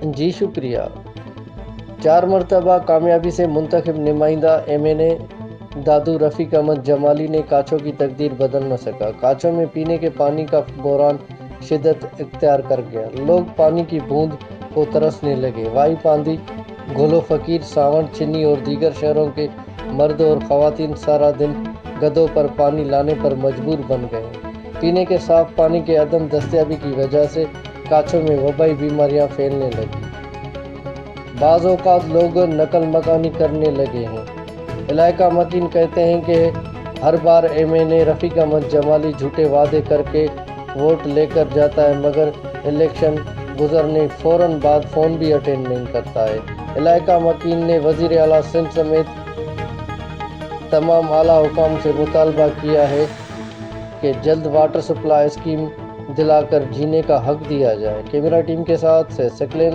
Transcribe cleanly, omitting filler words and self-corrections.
جی شکریہ۔ 4 مرتبہ کامیابی سے منتخب نمائندہ MNA دادو رفیق احمد جمالی نے کاچھو کی تقدیر بدل نہ سکا۔ کاچھو میں پینے کے پانی کا بحران شدت اختیار کر گیا۔ لوگ پانی کی بوند کو ترسنے لگے۔ وائی پاندھی، گھولو فقیر، ساونڈ، چنی اور دیگر شہروں کے مرد اور خواتین سارا دن گدھوں پر پانی لانے پر مجبور بن گئے۔ پینے کے صاف پانی کے عدم دستیابی کی وجہ سے کاچھو میں وبائی بیماریاں پھیلنے لگیں۔ بعض اوقات لوگ نقل مکانی کرنے لگے ہیں۔ علاقہ مکین کہتے ہیں کہ ہر بار MNA رفیق احمد جمالی جھوٹے وعدے کر کے ووٹ لے کر جاتا ہے مگر الیکشن گزرنے فوراً بعد فون بھی اٹینڈ نہیں کرتا ہے۔ علاقہ مکین نے وزیر اعلیٰ سندھ سمیت تمام اعلیٰ حکام سے مطالبہ کیا ہے کہ جلد واٹر سپلائی اسکیم دلا کر جینے کا حق دیا جائے۔ کیمرہ ٹیم کے ساتھ سے سکلین